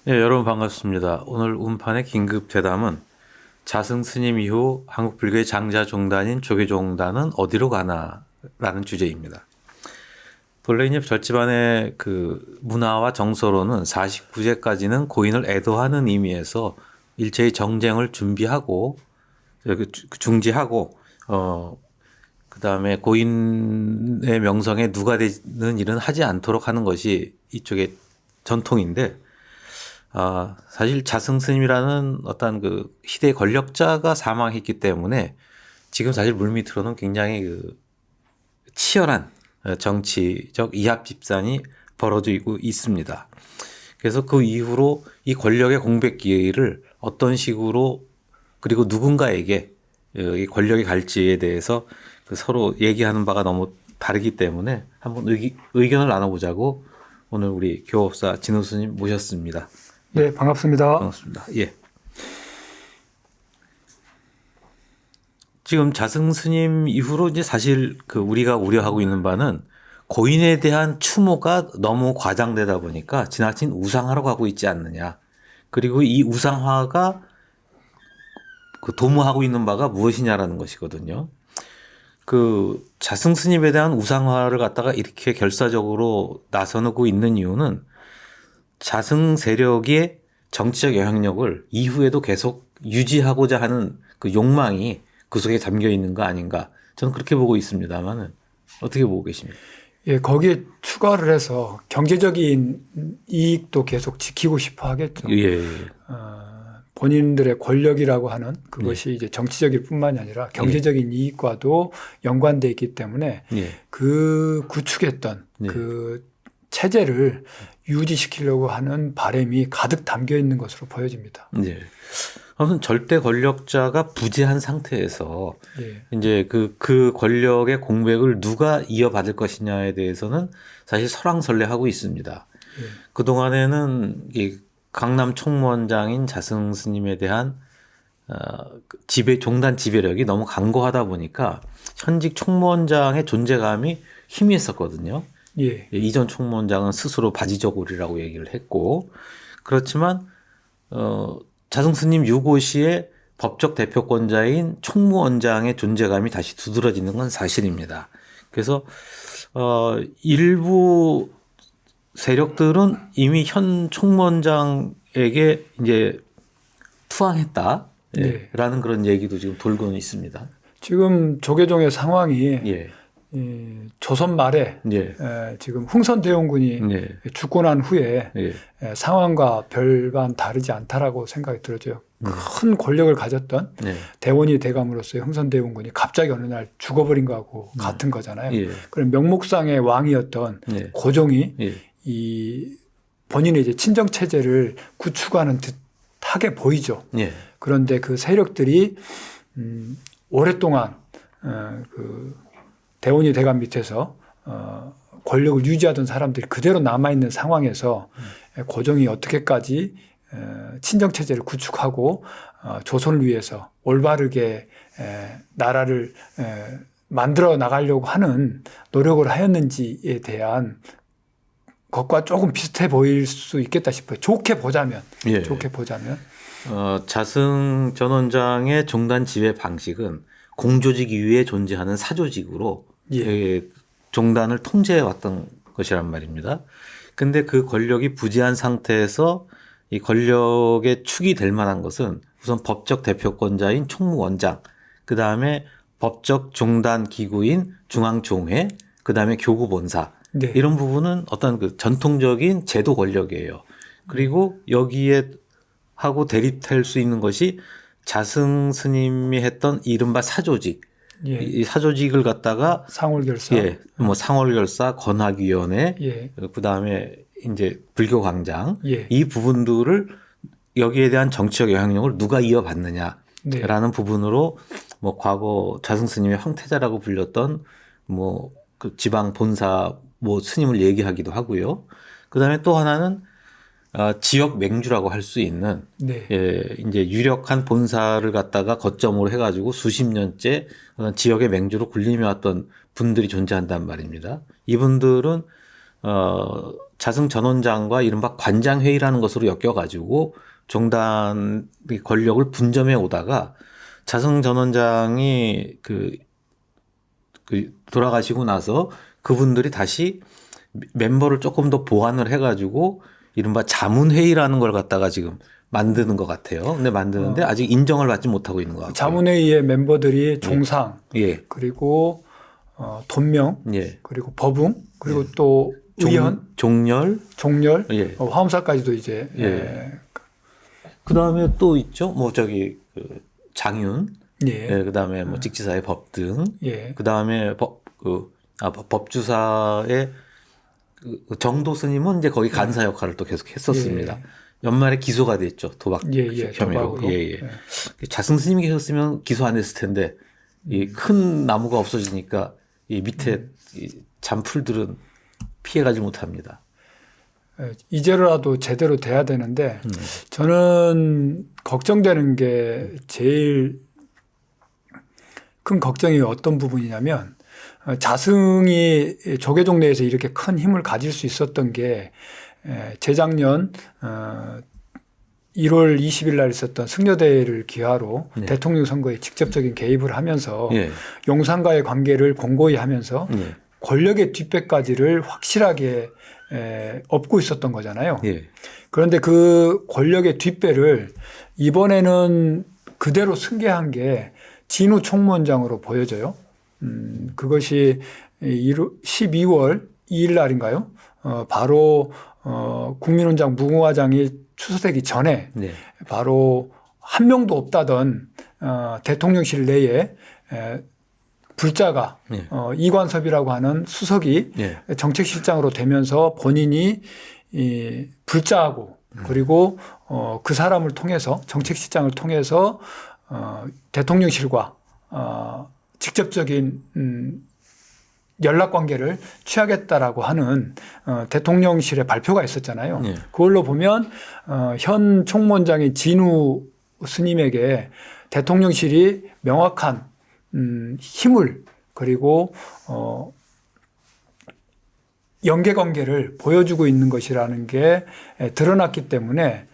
네, 여러분 반갑습니다. 오늘 운판의 긴급 대담은 자승 스님 이후 한국 불교의 장자 종단인 조계종단은 어디로 가나라는 주제입니다. 본래 이제 절집안의 그 문화와 정서로는 49세까지는 고인을 애도하는 의미에서 일체의 정쟁을 준비하고 중지하고 그다음에 고인의 명성에 누가 되는 일은 하지 않도록 하는 것이 이쪽의 전통인데 사실 자승 스님이라는 어떤 그 시대 권력자가 사망했기 때문에 지금 사실 물밑으로는 굉장히 그 치열한 정치적 이합 집산이 벌어지고 있습니다. 그래서 그 이후로 이 권력의 공백 기회를 어떤 식으로 그리고 누군가에게 이 권력이 갈지에 대해서 그 서로 얘기하는 바가 너무 다르기 때문에 한번 의견을 나눠보자고 오늘 우리 교업사 진호 스님 모셨습니다. 네, 반갑습니다. 반갑습니다. 예. 지금 자승 스님 이후로 이제 사실 그 우리가 우려하고 있는 바는 고인에 대한 추모가 너무 과장되다 보니까 지나친 우상화로 가고 있지 않느냐. 그리고 이 우상화가 그 도모하고 있는 바가 무엇이냐라는 것이거든요. 그 자승 스님에 대한 우상화를 갖다가 이렇게 결사적으로 나서고 있는 이유는 자승 세력의 정치적 영향력을 이후에도 계속 유지하고자 하는 그 욕망이 그 속에 담겨 있는 거 아닌가. 저는 그렇게 보고 있습니다만은 어떻게 보고 계십니까? 예, 거기에 추가를 해서 경제적인 이익도 계속 지키고 싶어 하겠죠. 예. 본인들의 권력이라고 하는 그것이 이제 정치적일 뿐만이 아니라 경제적인 이익과도 연관되어 있기 때문에 그 구축했던 그 체제를 유지시키려고 하는 바람이 가득 담겨 있는 것으로 보여집니다. 네. 아무튼 절대 권력자가 부재한 상태에서 이제 그 권력의 공백을 누가 이어받을 것이냐에 대해서는 사실 설왕설래하고 있습니다. 그동안에는 이 강남 총무원장인 자승 스님에 대한 종단 지배력이 너무 강고하다 보니까 현직 총무원장의 존재감이 희미했었거든요. 이전 총무원장은 스스로 바지저고리라고 얘기를 했고, 그렇지만 자승 스님 유고 시에 법적 대표권자인 총무원장의 존재감이 다시 두드러지는 건 사실입니다. 그래서 일부 세력들은 이미 현 총무원장에게 이제 투항했다라는 그런 얘기도 지금 돌고는 있습니다. 지금 조계종의 상황이 조선 말에 지금 흥선대원군이 죽고 난 후에 상황과 별반 다르지 않다라고 생각이 들어져요. 큰 권력을 가졌던 대원이 대감으로서의 흥선대원군이 갑자기 어느 날 죽어버린 거하고 같은 거잖아요. 그럼 명목상의 왕이었던 고종이 이 본인의 이제 친정 체제를 구축하는 듯하게 보이죠. 그런데 그 세력들이 오랫동안 그 대원이 대감 밑에서 권력을 유지하던 사람들이 그대로 남아있는 상황에서 고종이 어떻게까지 친정 체제를 구축하고 조선을 위해서 올바르게 나라를 만들어 나가려고 하는 노력을 하였는지에 대한 것과 조금 비슷해 보일 수 있겠다 싶어요. 좋게 보자면. 좋게 보자면. 자승 전 원장의 종단 지배 방식은 공조직 이후에 존재하는 사조직으로 종단을 통제해 왔던 것이란 말입니다. 근데 그 권력이 부재한 상태에서 이 권력의 축이 될 만한 것은 우선 법적 대표권자인 총무원장, 그 다음에 법적 종단 기구인 중앙종회, 그 다음에 교구본사, 이런 부분은 어떤 그 전통적인 제도 권력이에요. 그리고 여기에 하고 대립할 수 있는 것이 자승 스님이 했던 이른바 사조직. 이 사조직을 갖다가 상월결사, 뭐 상월결사, 권학위원회, 그 다음에 이제 불교광장, 이 부분들을 여기에 대한 정치적 영향력을 누가 이어받느냐라는 부분으로 뭐 과거 자승 스님의 황태자라고 불렸던 뭐 그 지방 본사 뭐 스님을 얘기하기도 하고요. 그 다음에 또 하나는 지역 맹주라고 할 수 있는 이제 유력한 본사를 갖다가 거점으로 해가지고 수십 년째 지역의 맹주로 군림해 왔던 분들이 존재한단 말입니다. 이분들은 자승 전 원장과 이른바 관장회의라는 것으로 엮여가지고 종단의 권력을 분점해 오다가 자승 전 원장이 그 돌아가시고 나서 그분들이 다시 멤버를 조금 더 보완을 해가지고 이른바 자문회의라는 걸 갖다가 지금 만드는 것 같아요. 근데 만드는데 아직 인정을 받지 못하고 있는 것 같아요. 자문회의의 멤버들이 종상, 예. 그리고 돈명, 예. 그리고 법웅, 그리고 또 의원, 종렬, 예. 화엄사까지도 이제. 예. 그 다음에 또 있죠. 뭐 저기 그 장윤, 예. 예. 그 다음에 뭐 직지사의 법 등, 예. 그 다음에 법주사의 그 정도 스님은 이제 거기 간사 역할을 또 계속 했었습니다. 예. 연말에 기소가 됐죠. 도박 혐의로. 도박으로. 예. 자승 스님이 계셨으면 기소 안 했을 텐데 이 큰 나무가 없어지니까 이 밑에 이 잔풀들은 피해가지 못합니다. 이제라도 제대로 돼야 되는데 저는 걱정되는 게 제일 큰 걱정이 어떤 부분이냐면 자승이 조계종 내에서 이렇게 큰 힘을 가질 수 있었던 게 재작년 1월 20일 날 있었던 승려대회를 기하로 네. 대통령 선거에 직접적인 개입을 하면서 예. 용산과의 관계를 공고히 하면서 예. 권력의 뒷배까지를 확실하게 업고 있었던 거잖아요. 예. 그런데 그 권력의 뒷배를 이번에는 그대로 승계한 게 진우 총무원장으로 보여져요. 그것이 12월 2일 날인가요? 바로 국민훈장 무궁화장이 추서되기 전에 네. 바로 한 명도 없다던 대통령실 내에 불자가 네. 이관섭이라고 하는 수석이 네. 정책실장으로 되면서 본인이 이 불자하고 그리고 그 사람을 통해서 정책실장을 통해서 대통령실과 직접적인 연락 관계를 취하겠다라고 하는 대통령실의 발표가 있었잖아요. 네. 그걸로 보면 현 총무원장인 진우 스님에게 대통령실이 명확한 힘을 그리고 연계 관계를 보여주고 있는 것이라는 게 드러났기 때문에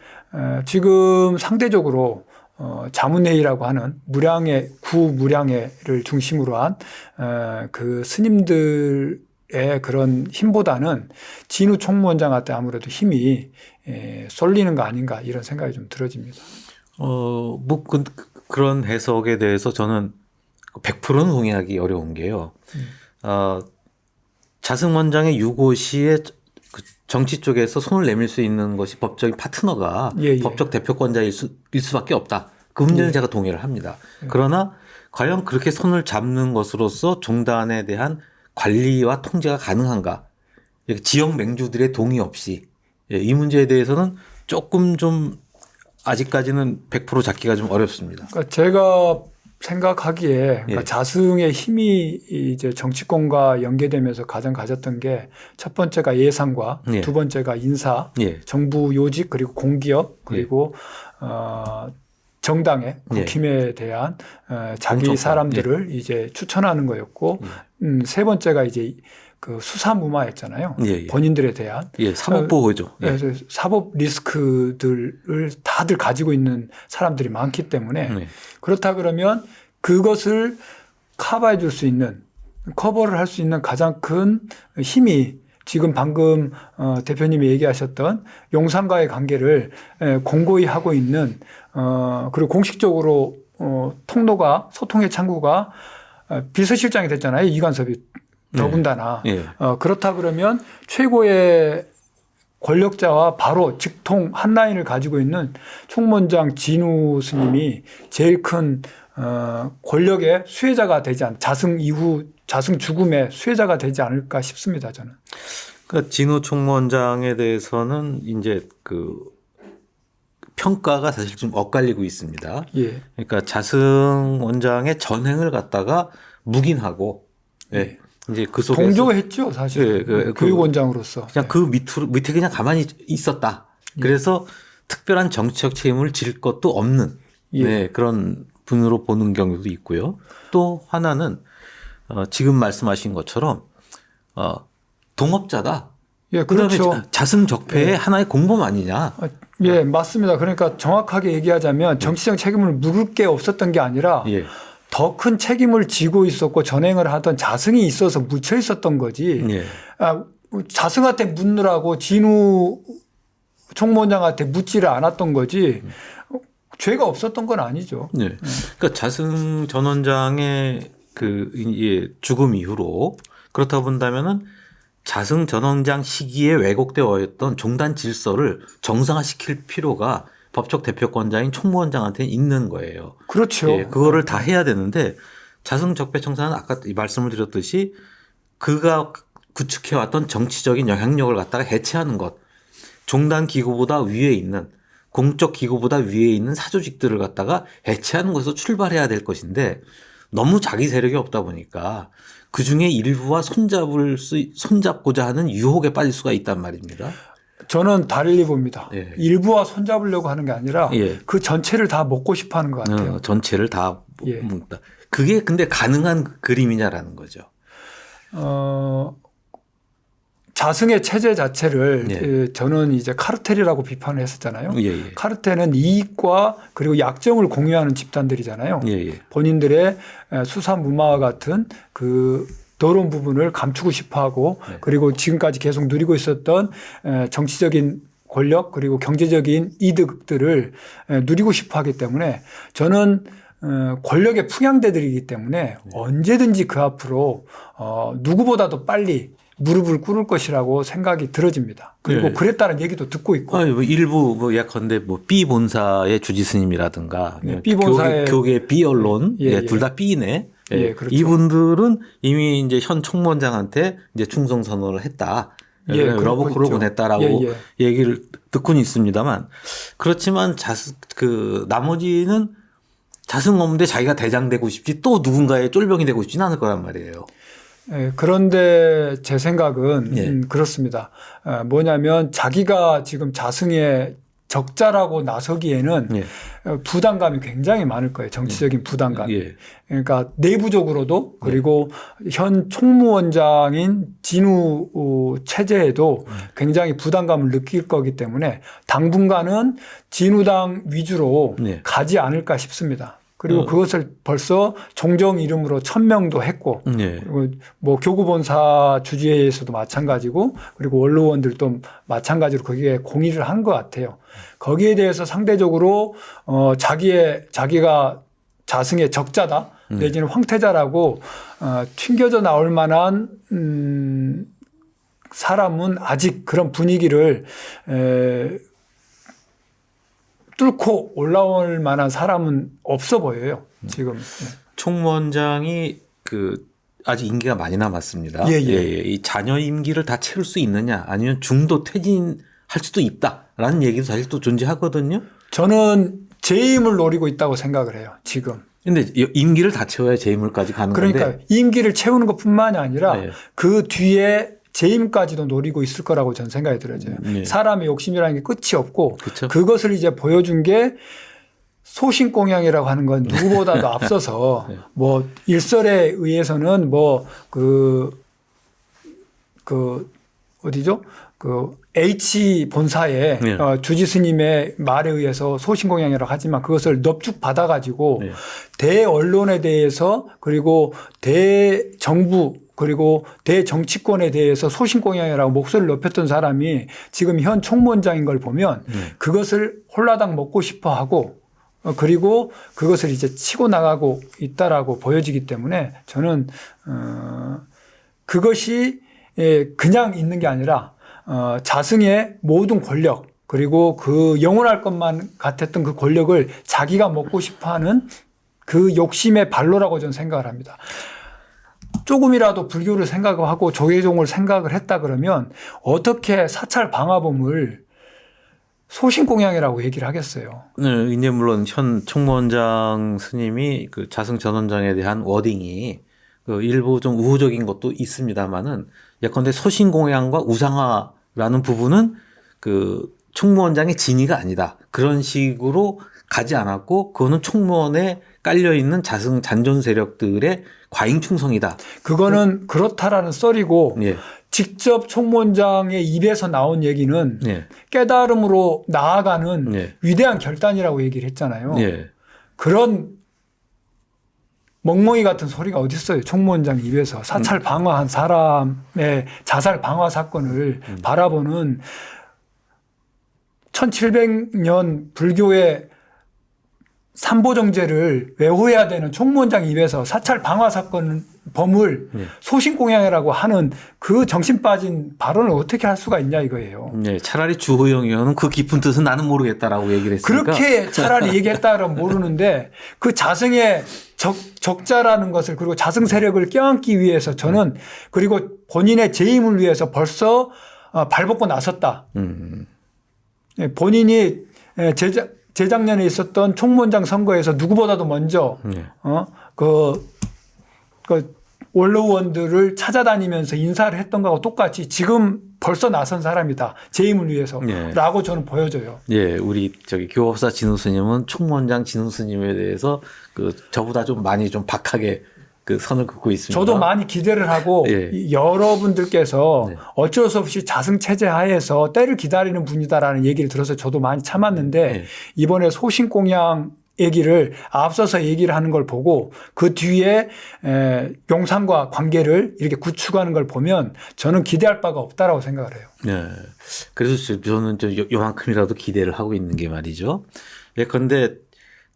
지금 상대적으로 자문회의라고 하는 구무량회를 중심으로 한 그 스님들의 그런 힘보다는 진우 총무원장한테 아무래도 힘이 쏠리는 거 아닌가 이런 생각이 좀 들어집니다. 뭐 그런 해석에 대해서 저는 100%는 동의하기 어려운 게요. 자승 원장의 유고 시에 그 정치 쪽에서 손을 내밀 수 있는 것이 법적인 파트너가 법적 대표권자일 수밖에 없다. 그 문제는 제가 동의를 합니다. 그러나 과연 그렇게 손을 잡는 것으로서 종단에 대한 관리와 통제가 가능한가? 지역 맹주들의 동의 없이 이 문제에 대해서는 조금 좀 아직까지는 100% 잡기가 좀 어렵습니다. 그러니까 제가 생각하기에 그러니까 자승의 힘이 이제 정치권과 연계되면서 가장 가졌던 게 첫 번째가 예산과 두 번째가 인사, 정부 요직 그리고 공기업 그리고 정당의 국힘에 대한 자기 사람들을 이제 추천하는 거였고 세 번째가 이제 그 수사무마였잖아요. 본인들에 대한 사법보호죠. 사법 리스크들을 다들 가지고 있는 사람들이 많기 때문에 그렇다 그러면 그것을 커버해 줄 수 있는 커버를 할 수 있는 가장 큰 힘이 지금 방금 대표님이 얘기하셨던 용산과의 관계를 공고히 하고 있는 그리고 공식적으로 통로가 소통의 창구가 비서실장이 됐잖아요. 이관섭이 더군다나. 그렇다 그러면 최고의 권력자와 바로 직통 한 라인을 가지고 있는 총무원장 진우 스님이 제일 큰 권력의 수혜자가 되지 자승 이후 자승 죽음의 수혜자가 되지 않을까 싶습니다. 저는. 그러니까 진우 총무원장에 대해서는 이제 그 평가가 사실 좀 엇갈리고 있습니다. 그러니까 자승 원장의 전행을 갖다가 묵인하고 이제 그 속에서 동조했죠, 사실. 교육원장으로서. 그냥 그 밑에 그냥 가만히 있었다. 그래서 특별한 정치적 책임을 질 것도 없는 그런 분으로 보는 경우도 있고요. 또 하나는 지금 말씀하신 것처럼 동업자다. 예, 그다음에 그렇죠. 자승적폐의 예. 하나의 공범 아니냐? 예, 맞습니다. 그러니까 정확하게 얘기하자면 정치적 책임을 물을 게 없었던 게 아니라 예. 더 큰 책임을 지고 있었고 전행을 하던 자승이 있어서 묻혀 있었던 거지. 예. 자승한테 묻느라고 진우 총무원장한테 묻지를 않았던 거지. 죄가 없었던 건 아니죠. 네. 그러니까 자승 전 원장의 죽음 이후로 그렇다 본다면은 자승 전 원장 시기에 왜곡되어 있던 종단 질서를 정상화시킬 필요가 법적 대표권자인 총무원장한테 있는 거예요. 그렇죠. 예, 그거를 다 해야 되는데 자승 적폐청사는 아까 말씀을 드렸듯이 그가 구축해왔던 정치적인 영향력을 갖다가 해체하는 것, 종단 기구보다 위에 있는 공적 기구보다 위에 있는 사조직들을 갖다가 해체하는 것에서 출발해야 될 것인데 너무 자기 세력이 없다 보니까 그중에 일부와 손잡고자 하는 유혹에 빠질 수가 있단 말입니다. 저는 달리 봅니다. 예. 일부와 손잡으려고 하는 게 아니라 예. 그 전체를 다 먹고 싶어 하는 것 같아요. 전체를 다 예. 먹다. 그게 근데 가능한 그림이냐라는 거죠. 자승의 체제 자체를 예. 저는 이제 카르텔이라고 비판을 했었잖아요. 예. 카르텔은 이익과 그리고 약점을 공유하는 집단들이잖아요. 예. 본인들의 수사무마와 같은 그 더러운 부분을 감추고 싶어하고 네. 그리고 지금까지 계속 누리고 있었던 정치적인 권력 그리고 경제적인 이득들을 누리고 싶어하기 때문에 저는 권력의 풍향대들이기 때문에 언제든지 그 앞으로 누구보다도 빨리 무릎을 꿇을 것이라고 생각이 들어집니다. 그리고 네. 그랬다는 얘기도 듣고 있고. 일부 예컨대 B 본사의 주지 스님이라든가 네, B 본사의 교계 B 언론 예. 둘 다 B네. 예, 그렇죠. 이분들은 이미 이제 현 총무원장한테 이제 충성 선언을 했다. 예, 러브콜을 있죠. 보냈다라고 얘기를 듣고는 있습니다만 그렇지만 나머지는 자승 없는데 자기가 대장 되고 싶지 또 누군가의 쫄병이 되고 싶지는 않을 거란 말이에요. 예, 그런데 제 생각은 예. 그렇습니다. 뭐냐면 자기가 지금 자승의 적자라고 나서기에는 예. 부담감이 굉장히 많을 거예요. 정치적인 부담감이. 예. 그러니까 내부적으로도 그리고 현 총무원장인 진우 체제에도 굉장히 부담감을 느낄 거기 때문에 당분간은 진우당 위주로 예. 가지 않을까 싶습니다. 그리고 그것을 벌써 종정 이름으로 천명도 했고 예. 그리고 뭐 교구본사 주지회에서도 마찬가지고 그리고 원로원들도 마찬가지로 거기에 공의를 한 것 같아요. 거기에 대해서 상대적으로 자기가 자승의 적자다 내지는 황태자라고 튕겨져 나올 만한 사람은 아직 그런 분위기를 뚫고 올라올 만한 사람은 없어 보여요. 지금. 총무원장이 아직 임기가 많이 남았습니다. 예. 이 자녀 임기를 다 채울 수 있느냐 아니면 중도 퇴진할 수도 있다라는 얘기도 사실 또 존재하거든요. 저는 재임을 노리고 있다고 생각을 해요. 지금. 근데 임기를 다 채워야 재임을까지 가는 그러니까 건데. 임기를 채우는 것뿐만이 아니라 네. 그 뒤에 재임까지도 노리고 있을 거라고 저는 생각이 들어져요. 네. 사람의 욕심이라는 게 끝이 없고 그쵸? 그것을 이제 보여준 게 소신공양이라고 하는 건 누구보다도 앞서서 네. 뭐 일설에 의해서는 어디죠? H 본사의 네. 주지 스님의 말에 의해서 소신공양이라고 하지만 그것을 넙죽 받아가지고 네. 대언론에 대해서 그리고 대정부 그리고 대정치권에 대해서 소신공양이라고 목소리를 높였던 사람이 지금 현 총무원장인 걸 보면 그것을 홀라당 먹고 싶어 하고 그리고 그것을 이제 치고 나가고 있다라고 보여지기 때문에 저는 그것이 그냥 있는 게 아니라 자승의 모든 권력 그리고 그 영원할 것만 같았던 그 권력을 자기가 먹고 싶어하는 그 욕심의 발로라고 저는 생각을 합니다. 조금이라도 불교를 생각하고 조계종을 생각을 했다 그러면 어떻게 사찰 방화범을 소신공양이라고 얘기를 하겠어요. 네, 이제 물론 현 총무원장 스님이 자승 전 원장에 대한 워딩이 일부 좀 우호적인 것도 있습니다만은 예컨대 소신공양과 우상화라는 부분은 총무원장의 진위가 아니다. 그런 식으로 가지 않았고 그거는 총무원에 깔려 있는 자승 잔존 세력들의 과잉 충성이다. 그거는 그렇다라는 썰이고 예. 직접 총무원장의 입에서 나온 얘기는 예. 깨달음으로 나아가는 예. 위대한 결단이라고 얘기를 했잖아요. 예. 그런 멍멍이 같은 소리가 어디 있어요. 총무원장 입에서 사찰 방화한 사람의 자살 방화 사건을 바라보는 1700년 불교의 삼보정제를 외워야 되는 총무원장 입에서 사찰 방화 사건 범을 소신공양이라고 하는 그 정신 빠진 발언을 어떻게 할 수가 있냐 이거예요. 네, 차라리 주호영 의원은 그 깊은 뜻은 나는 모르겠다라고 얘기를 했으니까. 그렇게 차라리 얘기했다면 모르는데 그 자성의 적자라는 것을 그리고 자성 세력을 껴안기 위해서 저는 그리고 본인의 재임을 위해서 벌써 발벗고 나섰다. 본인이 재작년에 있었던 총무원장 선거에서 누구보다도 먼저 그 원로원들을 찾아다니면서 인사를 했던 거하고 똑같이 지금 벌써 나선 사람이다. 재임을 위해서라고 저는 보여져요. 예, 우리 교법사 진우 스님은 총무원장 진우 스님에 대해서 저보다 좀 많이 좀 박하게 그 선을 긋고 있습니다. 저도 많이 기대를 하고 여러분들께서 어쩔 수 없이 자승체제 하에서 때를 기다리는 분이다라는 얘기를 들어서 저도 많이 참았는데 이번에 소신공양 얘기를 앞서서 얘기를 하는 걸 보고 그 뒤에 용산과 관계를 이렇게 구축하는 걸 보면 저는 기대할 바가 없다라고 생각을 해요. 네. 그래서 저는 요만큼이라도 기대를 하고 있는 게 말이죠. 예컨대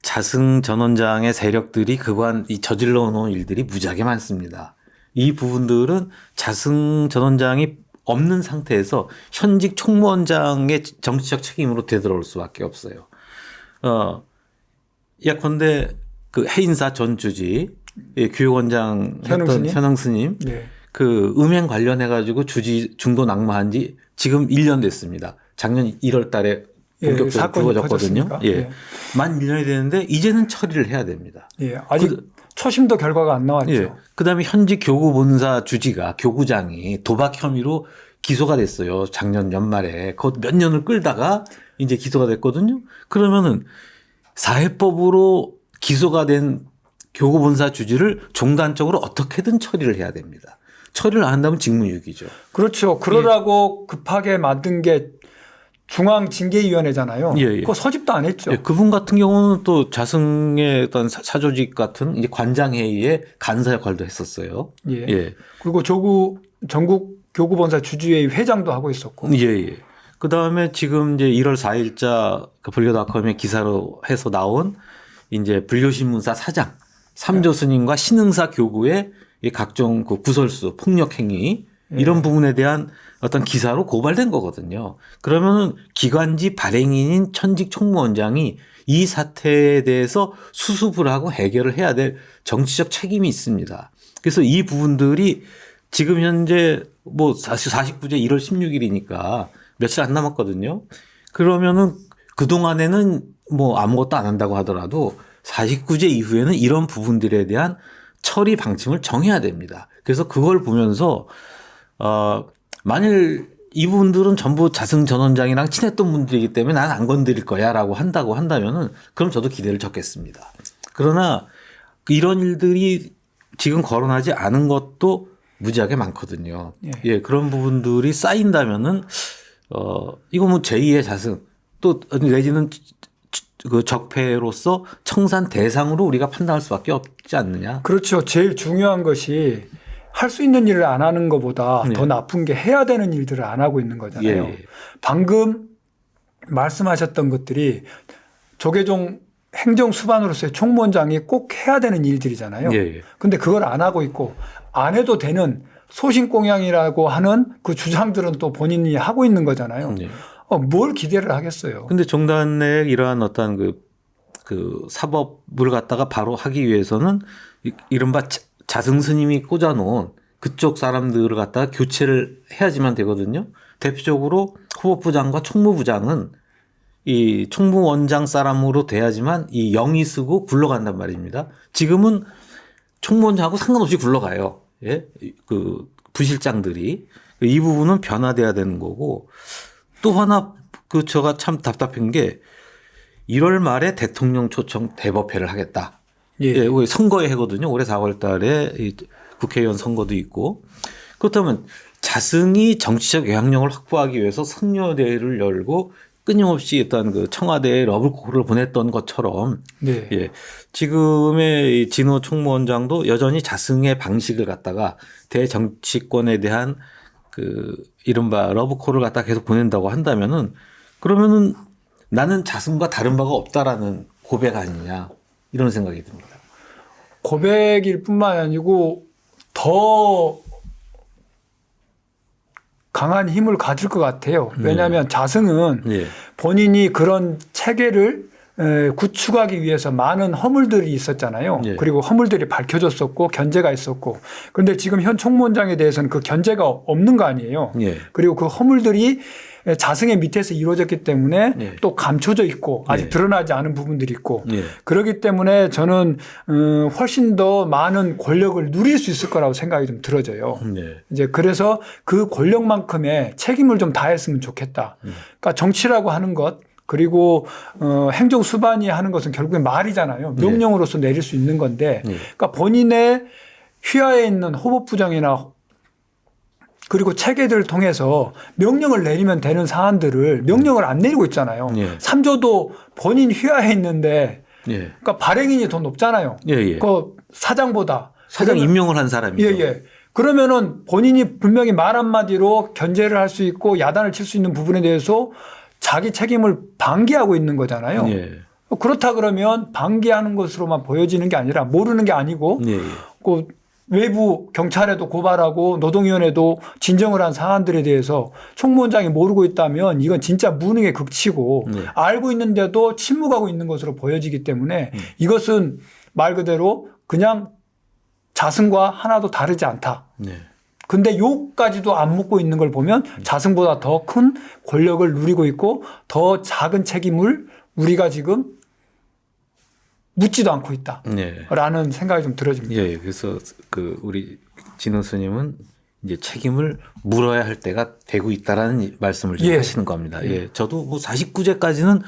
자승 전 원장의 세력들이 그간 이 저질러 놓은 일들이 무지하게 많습니다. 이 부분들은 자승 전 원장이 없는 상태에서 현직 총무원장의 정치적 책임으로 되돌아올 수밖에 없어요. 예컨대 그 해인사 전 주지 교육원장 했던 현흥 스님 그 음행 관련해 가지고 주지 중도 낙마한 지 지금 1년 됐습니다. 작년 1월 달에 본격적으로 불거졌거든요. 만 1년이 되는데 이제는 처리를 해야 됩니다. 아직 초심도 결과가 안 나왔죠. 그다음에 현직 교구본사 주지가 교구장이 도박 혐의로 기소가 됐어요. 작년 연말에. 그것 몇 년을 끌다가 이제 기소가 됐거든요. 그러면은 사회법으로 기소가 된 교구본사 주지를 종단적으로 어떻게든 처리를 해야 됩니다. 처리를 안 한다면 직무유기죠. 그렇죠. 그러라고 급하게 만든 게 중앙징계위원회잖아요. 그거 소집도 안 했죠. 그분 같은 경우는 또 자승의 어떤 사조직 같은 이제 관장회의에 간사 역할도 했었어요. 그리고 전국 교구본사 주주회의 회장도 하고 있었고. 그 다음에 지금 이제 1월 4일자 그 불교닷컴의 기사로 해서 나온 이제 불교신문사 사장, 삼조 스님과 신흥사 교구의 각종 그 구설수, 폭력행위 이런 부분에 대한 어떤 기사로 고발된 거거든요. 그러면은 기관지 발행인인 천직 총무원장이 이 사태에 대해서 수습을 하고 해결을 해야 될 정치적 책임이 있습니다. 그래서 이 부분들이 지금 현재 뭐 49제 1월 16일이니까 며칠 안 남았거든요. 그러면은 그동안에는 뭐 아무것도 안 한다고 하더라도 49제 이후에는 이런 부분들에 대한 처리 방침을 정해야 됩니다. 그래서 그걸 보면서 만일 이 부분들은 전부 자승 전 원장이랑 친했던 분들이기 때문에 난 안 건드릴 거야 라고 한다면은 그럼 저도 기대를 적겠습니다. 그러나 이런 일들이 지금 거론하지 않은 것도 무지하게 많거든요. 그런 부분들이 쌓인다면은 이거 뭐 제2의 자승 또 내지는 그 적폐로서 청산 대상으로 우리가 판단할 수밖에 없지 않느냐. 그렇죠. 제일 중요한 것이 할 수 있는 일을 안 하는 것보다 더 나쁜 게 해야 되는 일들을 안 하고 있는 거잖아요. 방금 말씀하셨던 것들이 조계종 행정수반으로서의 총무원장이 꼭 해야 되는 일들이잖아요. 근데 그걸 안 하고 있고 안 해도 되는 소신공양이라고 하는 그 주장들은 또 본인이 하고 있는 거잖아요. 뭘 기대를 하겠어요. 근데 종단 내 이러한 어떤 그 사법을 갖다가 바로 하기 위해서는 이른바 자승 스님이 꽂아놓은 그쪽 사람들을 갖다가 교체를 해야지만 되거든요. 대표적으로 후보부장과 총무부장은 이 총무원장 사람으로 돼야지만 이 영이 쓰고 굴러간단 말입니다. 지금은 총무원장하고 상관없이 굴러가요. 그 부실장들이. 이 부분은 변화돼야 되는 거고 또 하나 제가 참 답답한 게 1월 말에 대통령 초청 대법회를 하겠다. 선거의 해거든요. 올해 4월 달에 국회의원 선거도 있고. 그렇다면 자승이 정치적 영향력을 확보하기 위해서 선녀대회를 열고 끊임없이 어떤 그 청와대에 러브콜을 보냈던 것처럼 네. 예, 지금의 이 진호 총무원장도 여전히 자승의 방식을 갖다가 대정치권에 대한 그 이른바 러브콜을 갖다 계속 보낸다고 한다면은 그러면은 나는 자승과 다른 바가 없다라는 고백 아니냐 이런 생각이 듭니다. 고백일 뿐만 아니고 더 강한 힘을 가질 것 같아요. 왜냐하면 자승은 예. 본인이 그런 체계를 구축하기 위해서 많은 허물들이 있었잖아요. 예. 그리고 허물들이 밝혀졌었고 견제가 있었고. 그런데 지금 현 총무원장에 대해서는 그 견제가 없는 거 아니에요. 예. 그리고 그 허물들이 자승의 밑에서 이루어졌기 때문에 예. 또 감춰져 있고 아직 예. 드러나지 않은 부분들이 있고 예. 그렇기 때문에 저는 훨씬 더 많은 권력을 누릴 수 있을 거라고 생각이 좀 들어져요. 예. 이제 그래서 그 권력만큼의 책임을 좀 다했으면 좋겠다. 그러니까 정치라고 하는 것 그리고 행정 수반이 하는 것은 결국엔 말이잖아요. 명령으로서 내릴 수 있는 건데 그러니까 본인의 휘하에 있는 호법부장이나 그리고 체계들을 통해서 명령을 내리면 되는 사안들을 명령을 안 내리고 있잖아요. 예. 3조도 본인 휘하에 있는데 예. 그러니까 발행인이 더 높잖아요. 예. 예. 그 사장보다. 사장 임명을 한 사람이죠. 예, 예. 그러면은 본인이 분명히 말 한마디로 견제를 할 수 있고 야단을 칠 수 있는 부분에 대해서 자기 책임을 방기하고 있는 거잖아요. 예. 그렇다 그러면 방기하는 것으로만 보여지는 게 아니라 모르는 게 아니고 예. 그 외부 경찰에도 고발하고 노동위원회도 진정을 한 사안들에 대해서 총무원장이 모르고 있다면 이건 진짜 무능의 극치고 알고 있는데도 침묵하고 있는 것으로 보여지기 때문에 이것은 말 그대로 그냥 자승과 하나도 다르지 않다. 네. 근데 욕까지도 안 묻고 있는 걸 보면 자승보다 더 큰 권력을 누리고 있고 더 작은 책임을 우리가 지금 묻지도 않고 있다라는 생각이 좀 들어집니다. 예, 그래서 그 우리 진호 스님은 이제 책임을 물어야 할 때가 되고 있다라는 말씀을 지금 하시는 겁니다. 예, 저도 뭐 49제까지는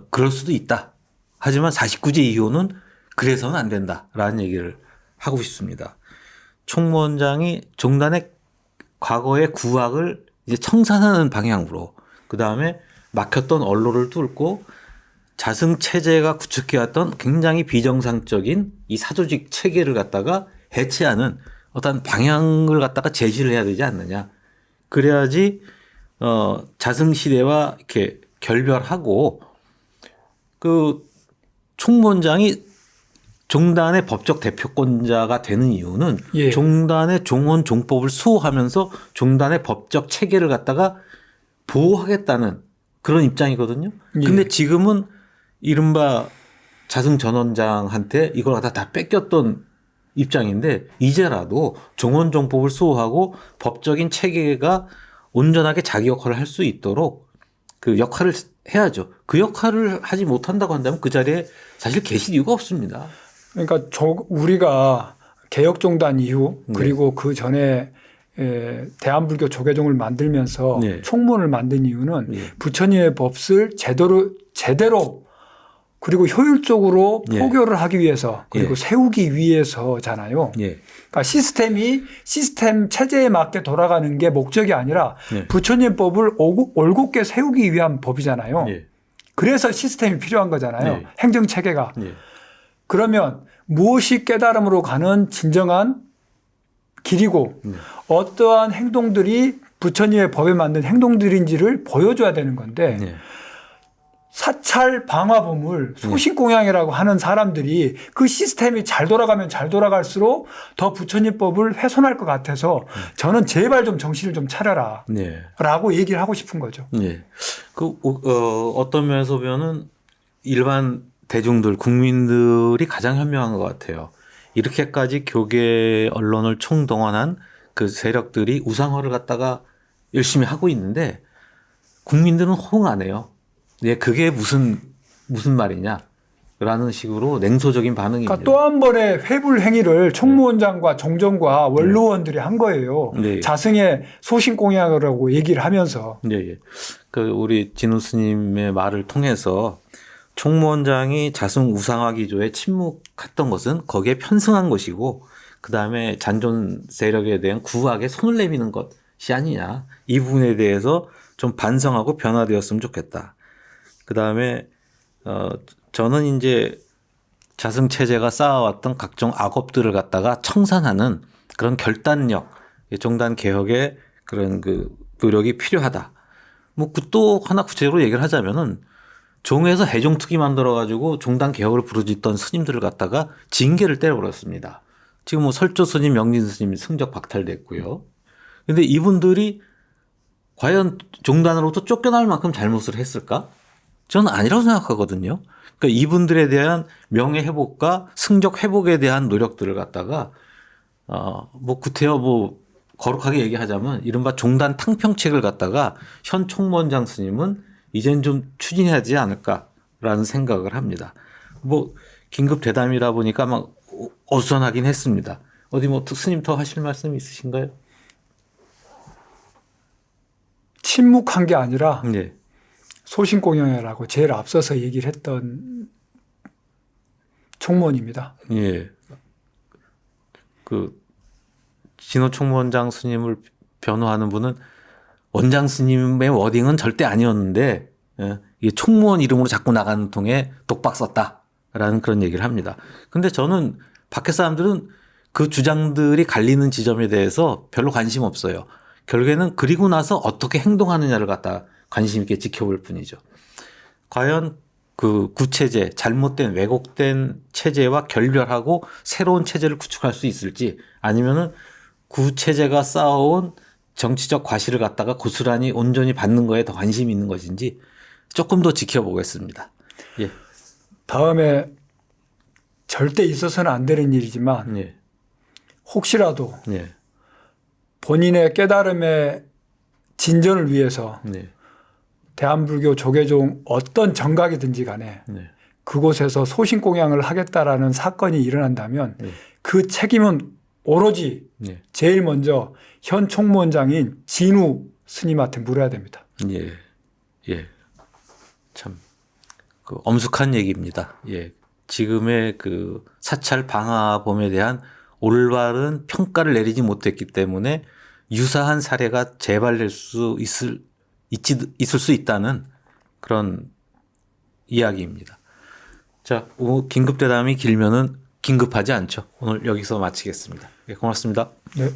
그럴 수도 있다. 하지만 49제 이후는 그래서는 안 된다라는 얘기를 하고 싶습니다. 총무원장이 종단의 과거의 구악을 이제 청산하는 방향으로 그 다음에 막혔던 언로를 뚫고 자승 체제가 구축해왔던 굉장히 비정상적인 이 사조직 체계를 갖다가 해체하는 어떤 방향을 갖다가 제시를 해야 되지 않느냐. 그래야지 자승 시대와 이렇게 결별하고 그 총무원장이 종단의 법적 대표권자가 되는 이유는 종단의 종원 종법을 수호하면서 종단의 법적 체계를 갖다가 보호하겠다는 그런 입장이거든요. 근데 지금은 이른바 자승 전 원장한테 이걸 갖다 다 뺏겼던 입장인데 이제라도 종원 종법을 수호하고 법적인 체계가 온전하게 자기 역할을 할 수 있도록 그 역할을 해야죠. 그 역할을 하지 못한다고 한다면 그 자리에 사실 계실 이유가 없습니다. 그러니까 우리가 개혁종단 이후 그리고 그 전에 대한불교 조계종을 만들면서 총무원을 만든 이유는 부처님의 법을 제대로 그리고 효율적으로 포교를 하기 위해서 그리고 세우기 위해서잖아요. 그러니까 시스템 체제에 맞게 돌아가는 게 목적이 아니라 부처님 법을 올곧게 세우기 위한 법이잖아요. 그래서 시스템이 필요한 거잖아요. 행정체계가. 그러면 무엇이 깨달음으로 가는 진정한 길이고 어떠한 행동들이 부처님의 법에 맞는 행동들인지를 보여줘야 되는 건데 사찰 방화범을 소신공양이라고 하는 사람들이 그 시스템이 잘 돌아가면 잘 돌아갈수록 더 부처님 법을 훼손할 것 같아서 저는 제발 좀 정신을 좀 차려라 라고 얘기를 하고 싶은 거죠. 어떤 면에서 보면은 일반 대중들, 국민들이 가장 현명한 것 같아요. 이렇게까지 교계 언론을 총동원한 그 세력들이 우상화를 갖다가 열심히 하고 있는데 국민들은 호응 안 해요. 그게 무슨 말이냐라는 식으로 냉소적인 반응이. 그러니까 또 한 번의 회불 행위를 총무원장과 정정과 원로원들이 한 거예요. 자승의 소신공약이라고 얘기를 하면서. 그 우리 진우 스님의 말을 통해서 총무원장이 자승 우상화 기조에 침묵했던 것은 거기에 편승한 것이고 그 다음에 잔존 세력에 대한 구악에 손을 내미는 것이 아니냐. 이 부분에 대해서 좀 반성하고 변화되었으면 좋겠다. 그 다음에 저는 이제 자승 체제가 쌓아왔던 각종 악업들을 갖다가 청산하는 그런 결단력, 종단 개혁의 그런 그 노력이 필요하다. 뭐 또 하나 구체적으로 얘기를 하자면은 종에서 해종특위 만들어가지고 종단 개혁을 부르짖던 스님들을 갖다가 징계를 때려버렸습니다. 지금 뭐 설조 스님, 명진 스님 승적 박탈됐고요. 근데 이분들이 과연 종단으로부터 쫓겨날 만큼 잘못을 했을까? 저는 아니라고 생각하거든요. 그러니까 이분들에 대한 명예 회복과 승적 회복에 대한 노력들을 갖다가 뭐 구태여 뭐 거룩하게 얘기하자면 이른바 종단 탕평책을 갖다가 현 총무원장 스님은 이젠 좀 추진해야 되지 않을까라는 생각을 합니다. 뭐 긴급 대담이라 보니까 막 어수선하긴 했습니다. 어디 뭐 스님 더 하실 말씀 있으신가요? 침묵한 게 아니라 네. 소신공연이라고 제일 앞서서 얘기를 했던 총무원입니다. 예. 그 진호 총무원장 스님을 변호하는 분은 원장 스님의 워딩은 절대 아니었는데 이게 총무원 이름으로 자꾸 나가는 통에 독박 썼다라는 그런 얘기를 합니다. 근데 저는 밖에 사람들은 그 주장들이 갈리는 지점에 대해서 별로 관심 없어요. 결국에는 그리고 나서 어떻게 행동하느냐를 갖다 관심 있게 지켜볼 뿐이죠. 과연 그 구체제, 잘못된 왜곡된 체제와 결별하고 새로운 체제를 구축할 수 있을지 아니면은 구체제가 쌓아온 정치적 과실을 갖다가 고스란히 온전히 받는 거에 더 관심이 있는 것인지 조금 더 지켜보겠습니다. 예. 다음에 절대 있어서는 안 되는 일이지만 예. 혹시라도 예. 본인의 깨달음의 진전을 위해서 네. 대한불교 조계종 어떤 정각이든지 간에 네. 그곳에서 소신공양을 하겠다라는 사건이 일어난다면 그 책임은 오로지 제일 먼저 현 총무원장인 진우 스님한테 물어야 됩니다. 예. 예. 참, 그 엄숙한 얘기입니다. 예. 지금의 그 사찰 방화범에 대한 올바른 평가를 내리지 못했기 때문에 유사한 사례가 재발될 수 있을 수 있다는 그런 이야기입니다. 자, 긴급 대담이 길면은 긴급하지 않죠. 오늘 여기서 마치겠습니다. 예, 고맙습니다. 네.